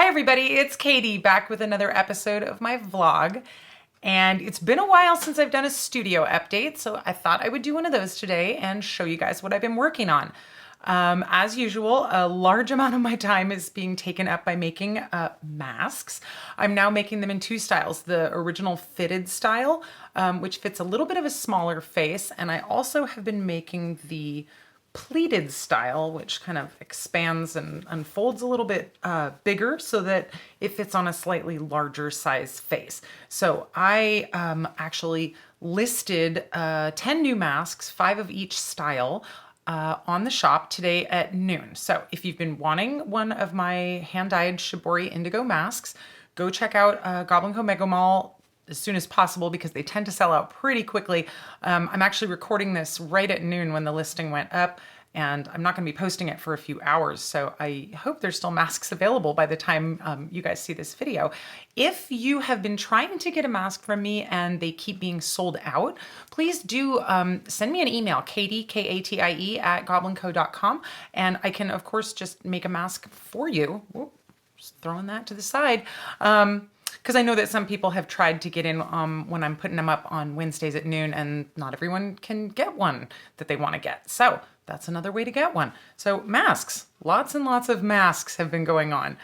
everybody, it's Katie back with another episode of my vlog. And it's been a while since I've done a studio update, so I thought I would do one of those today and show you guys what I've been working on. As usual, a large amount of my time is being taken up by making masks. I'm now making them in two styles, the original fitted style, which fits a little bit of a smaller face, and I also have been making the pleated style, which kind of expands and unfolds a little bit bigger so that it fits on a slightly larger size face. So I actually listed 10 new masks, 5 of each style, on the shop today at noon. So if you've been wanting one of my hand-dyed shibori indigo masks, go check out Goblin Co. Mega Mall as soon as possible because they tend to sell out pretty quickly. I'm actually recording this right at noon when the listing went up, and I'm not going to be posting it for a few hours, so I hope there's still masks available by the time you guys see this video. If you have been trying to get a mask from me and they keep being sold out, please do send me an email, Katie, Katie, at goblinco.com, and I can, of course, just make a mask for you. Whoop, just throwing that to the side. Because I know that some people have tried to get in when I'm putting them up on Wednesdays at noon, and not everyone can get one that they want to get. So that's another way to get one. So masks, lots and lots of masks have been going on.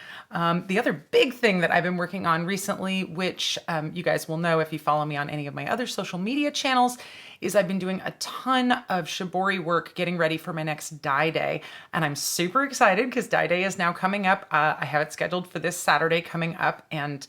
The other big thing that I've been working on recently, which you guys will know if you follow me on any of my other social media channels, is I've been doing a ton of shibori work getting ready for my next dye day. And I'm super excited because dye day is now coming up. I have it scheduled for this Saturday coming up, and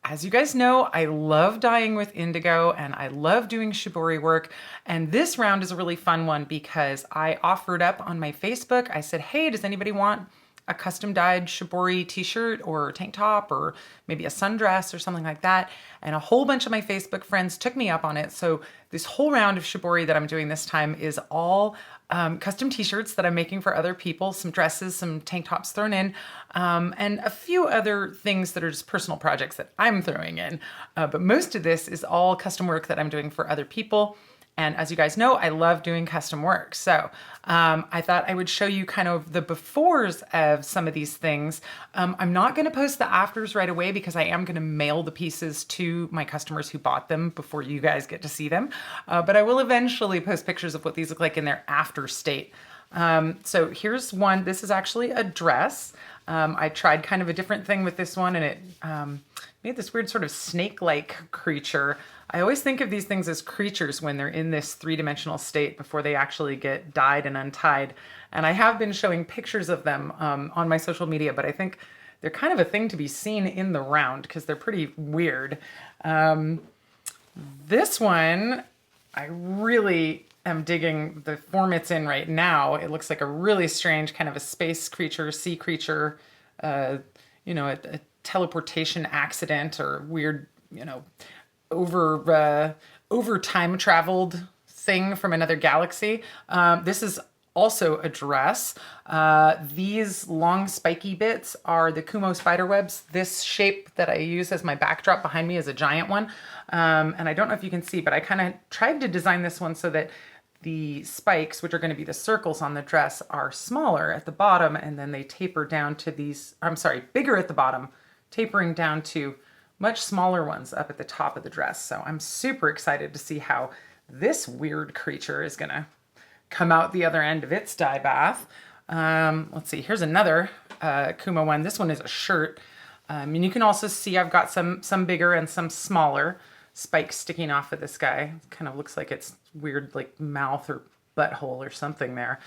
as you guys know, I love dyeing with indigo and I love doing shibori work. And this round is a really fun one because I offered up on my Facebook. I said, hey, does anybody want a custom dyed shibori t-shirt or tank top or maybe a sundress or something like that? And a whole bunch of my Facebook friends took me up on it. So this whole round of shibori that I'm doing this time is all custom t-shirts that I'm making for other people, some dresses, some tank tops thrown in, and a few other things that are just personal projects that I'm throwing in. But most of this is all custom work that I'm doing for other people. And as you guys know, I love doing custom work. So I thought I would show you kind of the befores of some of these things. I'm not going to post the afters right away because I am going to mail the pieces to my customers who bought them before you guys get to see them. But I will eventually post pictures of what these look like in their after state. So here's one. This is actually a dress. I tried kind of a different thing with this one, and it made this weird sort of snake-like creature. I always think of these things as creatures when they're in this three-dimensional state before they actually get dyed and untied. And I have been showing pictures of them on my social media, but I think they're kind of a thing to be seen in the round because they're pretty weird. This one, I really am digging the form it's in right now. It looks like a really strange kind of a space creature, sea creature, you know, a teleportation accident or weird, you know, over time traveled thing from another galaxy. This is also a dress. These long spiky bits are the Kumo spider webs. This shape that I use as my backdrop behind me is a giant one. And I don't know if you can see, but I kind of tried to design this one so that the spikes, which are going to be the circles on the dress, are smaller at the bottom, and then they taper down to these, I'm sorry, bigger at the bottom, tapering down to much smaller ones up at the top of the dress. So I'm super excited to see how this weird creature is going to come out the other end of its dye bath. Let's see, here's another Kumo one. This one is a shirt. And you can also see I've got some bigger and some smaller spikes sticking off of this guy. It kind of looks like it's weird, like mouth or butthole or something there.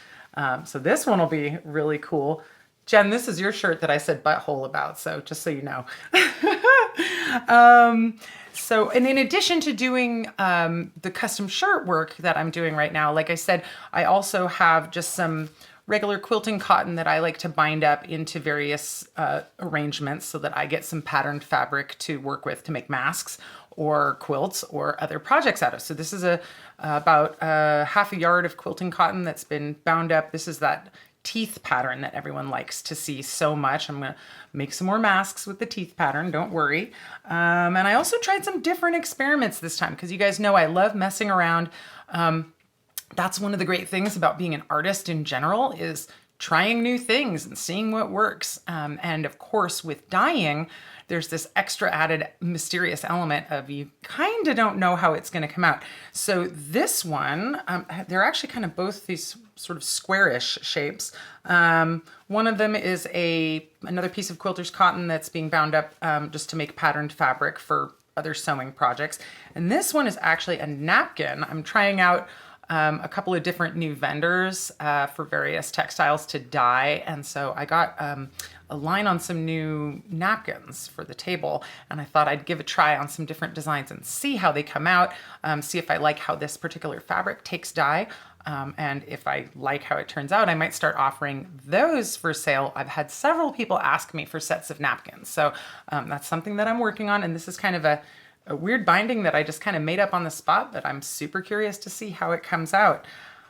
So this one will be really cool. Jen, this is your shirt that I said butthole about, so just so you know. And in addition to doing the custom shirt work that I'm doing right now, like I said, I also have just some regular quilting cotton that I like to bind up into various arrangements so that I get some patterned fabric to work with to make masks or quilts or other projects out of. So this is about half a yard of quilting cotton that's been bound up. This is that teeth pattern that everyone likes to see so much. I'm gonna make some more masks with the teeth pattern, don't worry. And I also tried some different experiments this time because you guys know I love messing around. That's one of the great things about being an artist in general is trying new things and seeing what works. And of course, with dyeing, there's this extra added mysterious element of you kind of don't know how it's going to come out. So this one, they're actually kind of both these sort of squarish shapes. One of them is another piece of quilter's cotton that's being bound up just to make patterned fabric for other sewing projects. And this one is actually a napkin. I'm trying out a couple of different new vendors for various textiles to dye. And so I got a line on some new napkins for the table, and I thought I'd give a try on some different designs and see how they come out, see if I like how this particular fabric takes dye. And if I like how it turns out, I might start offering those for sale. I've had several people ask me for sets of napkins. So that's something that I'm working on. And this is kind of a weird binding that I just kind of made up on the spot, but I'm super curious to see how it comes out.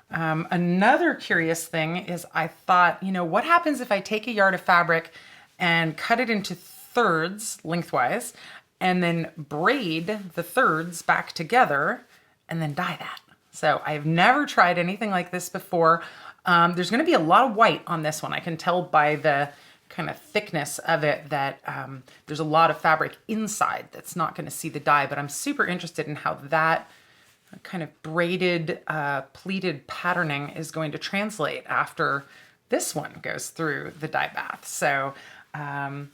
Another curious thing is I thought, what happens if I take a yard of fabric and cut it into thirds lengthwise and then braid the thirds back together and then dye that? So I've never tried anything like this before. There's going to be a lot of white on this one. I can tell by the kind of thickness of it that there's a lot of fabric inside that's not going to see the dye, but I'm super interested in how that kind of braided, pleated patterning is going to translate after this one goes through the dye bath. So, oh, and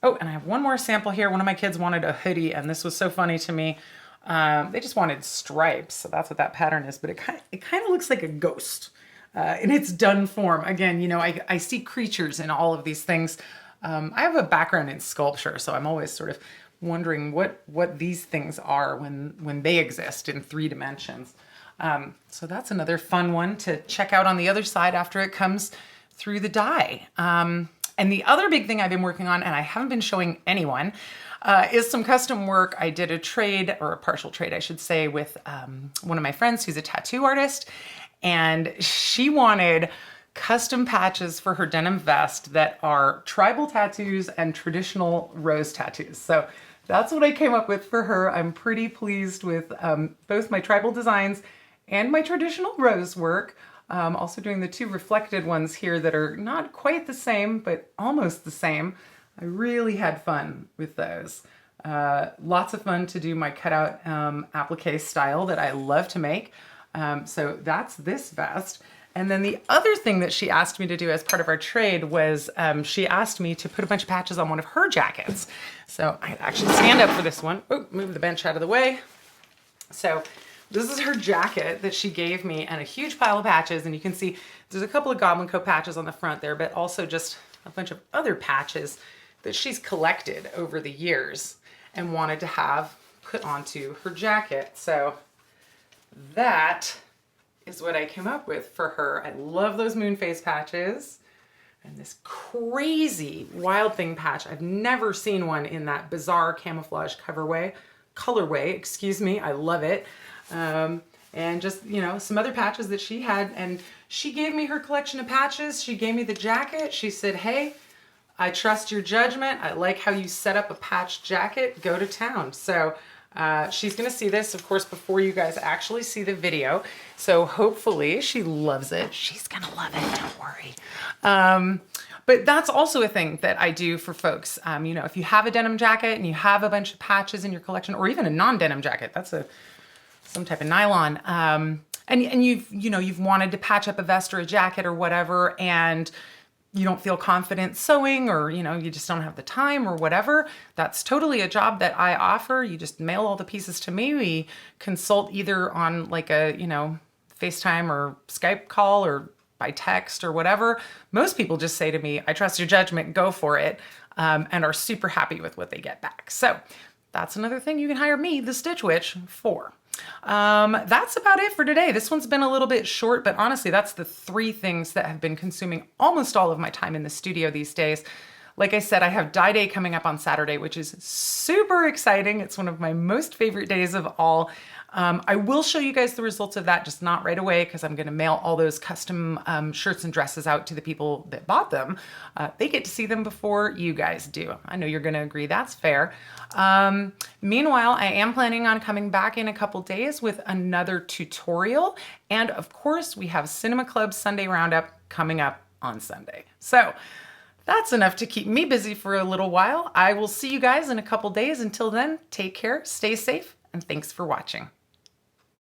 I have one more sample here. One of my kids wanted a hoodie, and this was so funny to me. They just wanted stripes, so that's what that pattern is, but it kind of looks like a ghost in its done form. Again, I see creatures in all of these things. I have a background in sculpture, so I'm always sort of wondering what these things are when they exist in 3 dimensions. So that's another fun one to check out on the other side after it comes through the dye. And the other big thing I've been working on, and I haven't been showing anyone, is some custom work. I did a trade, or a partial trade, I should say, with one of my friends who's a tattoo artist, and she wanted custom patches for her denim vest that are tribal tattoos and traditional rose tattoos. So that's what I came up with for her. I'm pretty pleased with both my tribal designs and my traditional rose work. Also doing the 2 reflected ones here that are not quite the same, but almost the same. I really had fun with those. Lots of fun to do my cutout applique style that I love to make. So that's this vest. And then the other thing that she asked me to do as part of our trade was she asked me to put a bunch of patches on one of her jackets. So I actually stand up for this one. Oh, move the bench out of the way. So this is her jacket that she gave me, and a huge pile of patches. And you can see there's a couple of Goblin Co patches on the front there, but also just a bunch of other patches that she's collected over the years and wanted to have put onto her jacket. So that is what I came up with for her. I love those moon phase patches and this crazy Wild Thing patch. I've never seen one in that bizarre camouflage colorway, excuse me. I love it. And just, some other patches that she had, and she gave me her collection of patches. She gave me the jacket. She said, hey, I trust your judgment. I like how you set up a patch jacket. Go to town. So she's going to see this, of course, before you guys actually see the video. So hopefully she loves it. She's going to love it. Don't worry. But that's also a thing that I do for folks. If you have a denim jacket and you have a bunch of patches in your collection, or even a non-denim jacket, that's some type of nylon, and you've wanted to patch up a vest or a jacket or whatever, and you don't feel confident sewing, or you just don't have the time or whatever, that's totally a job that I offer. You just mail all the pieces to me. We consult either on like a FaceTime or Skype call, or by text or whatever. Most people just say to me, I trust your judgment, go for it, and are super happy with what they get back. So that's another thing you can hire me, the Stitch Witch, for. That's about it for today. This one's been a little bit short, but honestly, that's the 3 things that have been consuming almost all of my time in the studio these days. Like I said, I have Dye Day coming up on Saturday, which is super exciting. It's one of my most favorite days of all. I will show you guys the results of that, just not right away, because I'm going to mail all those custom shirts and dresses out to the people that bought them. They get to see them before you guys do. I know you're going to agree that's fair. Meanwhile, I am planning on coming back in a couple days with another tutorial. And of course, we have Cinema Club Sunday Roundup coming up on Sunday. So that's enough to keep me busy for a little while. I will see you guys in a couple days. Until then, take care, stay safe, and thanks for watching.